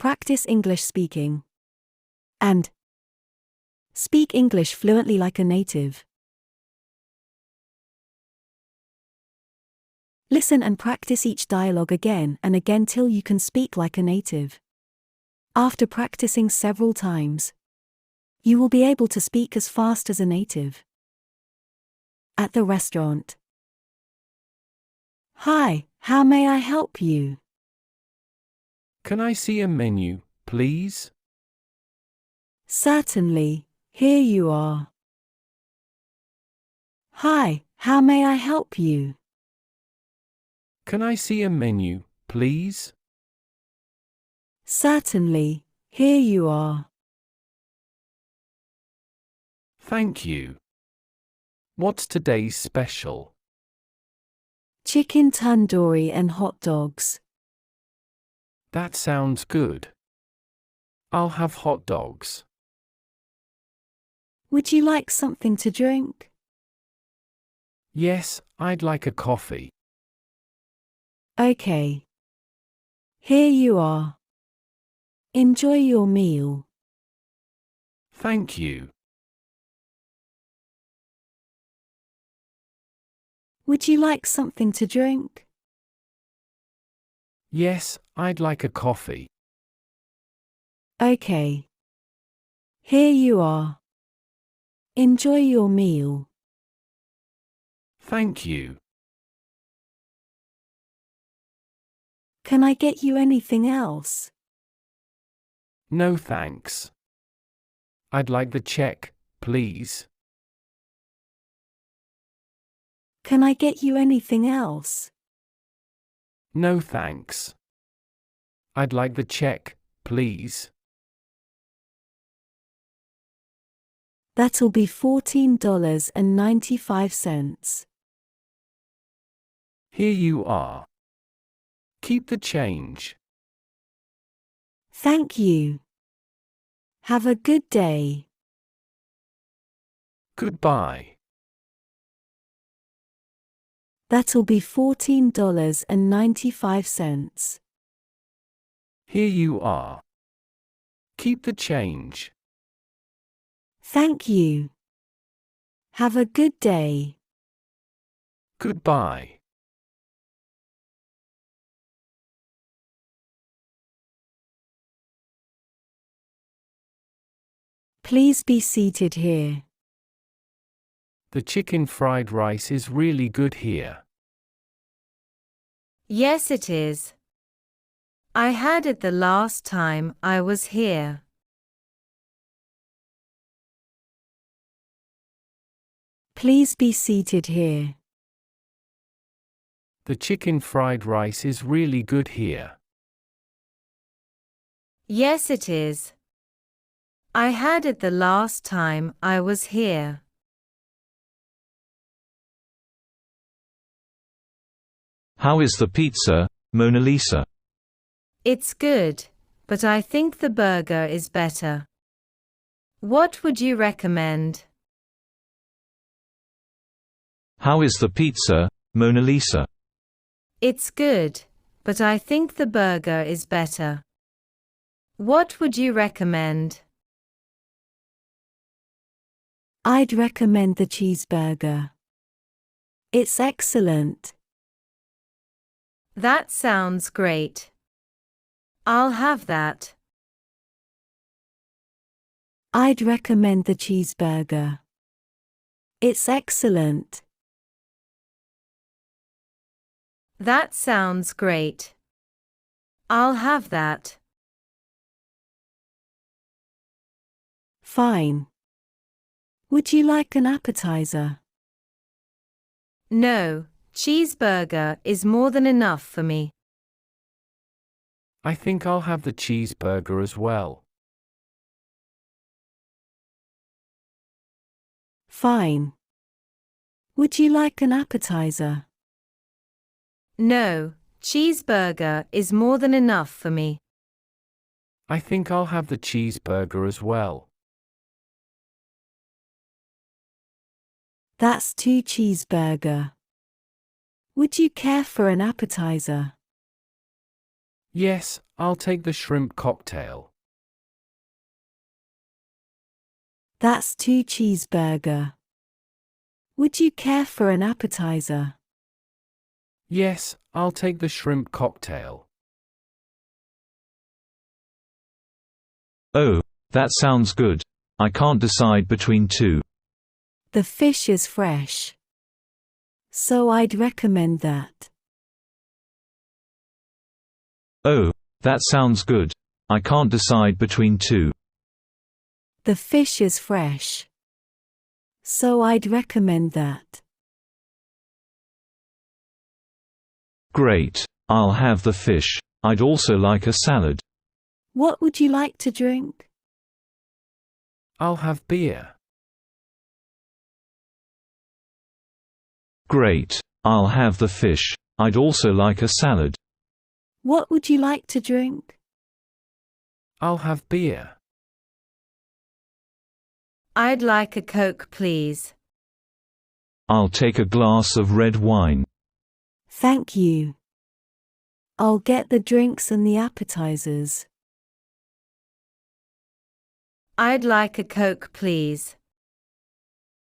Practice English speaking. And speak English fluently like a native. Listen and practice each dialogue again and again till you can speak like a native. After practicing several times, you will be able to speak as fast as a native. At the restaurant. Hi, how may I help you? Can I see a menu, please? Certainly, here you are. Hi, how may I help you? Can I see a menu, please? Certainly, here you are. Thank you. What's today's special? Chicken tandoori and hot dogs. That sounds good. I'll have hot dogs. Would you like something to drink? Yes, I'd like a coffee. Okay. Here you are. Enjoy your meal. Thank you. Would you like something to drink? Yes, I'd like a coffee. Okay. Here you are. Enjoy your meal. Thank you. Can I get you anything else? No thanks. I'd like the check, please. Can I get you anything else? No thanks. I'd like the check, please. That'll be $14.95. Here you are. Keep the change. Thank you. Have a good day. Goodbye. That'll be $14.95. Here you are. Keep the change. Thank you. Have a good day. Goodbye. Please be seated here. The chicken fried rice is really good here. Yes, it is. I had it the last time I was here. Please be seated here. The chicken fried rice is really good here. Yes, it is. I had it the last time I was here. How is the pizza, Mona Lisa? It's good, but I think the burger is better. What would you recommend? How is the pizza, Mona Lisa? It's good, but I think the burger is better. What would you recommend? I'd recommend the cheeseburger. It's excellent. That sounds great. I'll have that. I'd recommend the cheeseburger. It's excellent. That sounds great. I'll have that. Fine. Would you like an appetizer? No, cheeseburger is more than enough for me. I think I'll have the cheeseburger as well. Fine. Would you like an appetizer? No, cheeseburger is more than enough for me. I think I'll have the cheeseburger as well. That's 2 cheeseburger. Would you care for an appetizer? Yes, I'll take the shrimp cocktail. That's 2 cheeseburger. Would you care for an appetizer? Yes, I'll take the shrimp cocktail. Oh, that sounds good. I can't decide between two. The fish is fresh, so I'd recommend that. Oh, that sounds good. I can't decide between two. The fish is fresh, so I'd recommend that. Great. I'll have the fish. I'd also like a salad. What would you like to drink? I'll have beer. Great. I'll have the fish. I'd also like a salad. What would you like to drink? I'll have beer. I'd like a Coke, please. I'll take a glass of red wine. Thank you. I'll get the drinks and the appetizers. I'd like a Coke, please.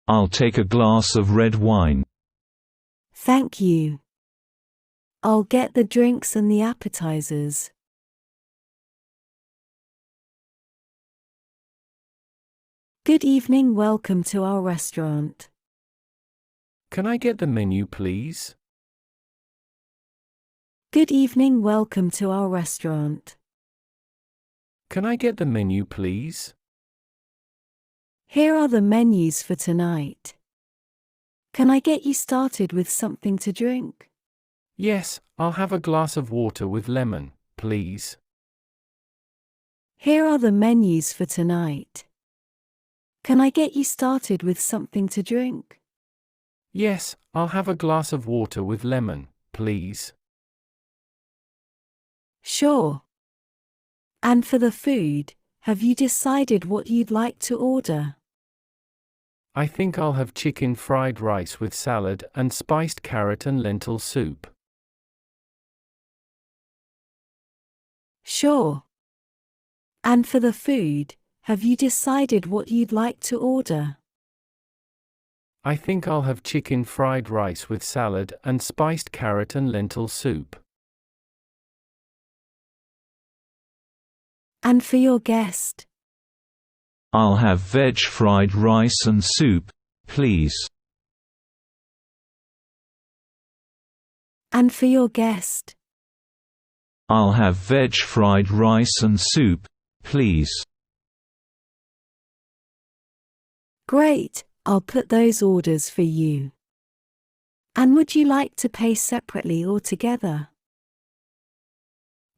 I'll take a glass of red wine. Thank you. I'll get the drinks and the appetizers. Good evening, welcome to our restaurant. Can I get the menu, please? Good evening, welcome to our restaurant. Can I get the menu, please? Here are the menus for tonight. Can I get you started with something to drink? Yes, I'll have a glass of water with lemon, please. Here are the menus for tonight. Can I get you started with something to drink? Yes, I'll have a glass of water with lemon, please. Sure. And for the food, have you decided what you'd like to order? I think I'll have chicken fried rice with salad and spiced carrot and lentil soup. Sure. And for the food, have you decided what you'd like to order? I think I'll have chicken fried rice with salad and spiced carrot and lentil soup. And for your guest? I'll have veg fried rice and soup, please. And for your guest? I'll have veg fried rice and soup, please. Great, I'll put those orders for you. And would you like to pay separately or together?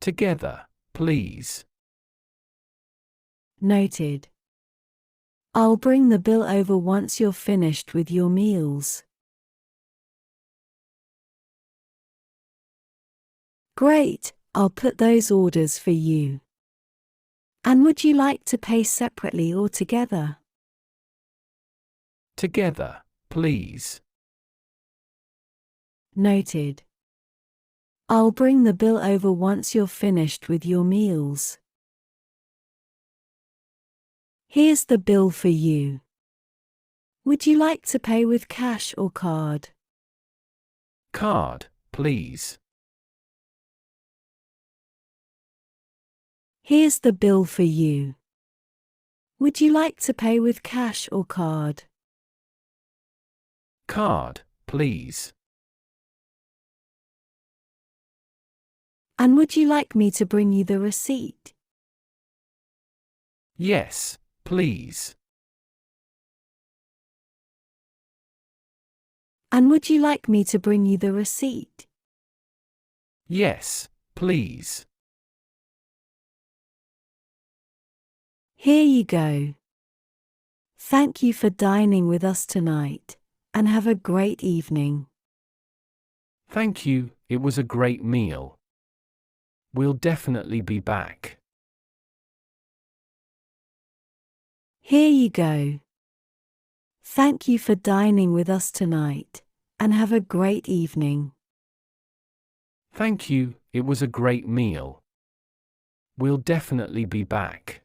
Together, please. Noted. I'll bring the bill over once you're finished with your meals. Great, I'll put those orders for you. And would you like to pay separately or together? Together, please. Noted. I'll bring the bill over once you're finished with your meals. Here's the bill for you. Would you like to pay with cash or card? Card, please. Here's the bill for you. Would you like to pay with cash or card? Card, please. And would you like me to bring you the receipt? Yes, please. And would you like me to bring you the receipt? Yes, please. Here you go. Thank you for dining with us tonight, and have a great evening. Thank you, it was a great meal. We'll definitely be back. Here you go. Thank you for dining with us tonight, and have a great evening. Thank you, it was a great meal. We'll definitely be back.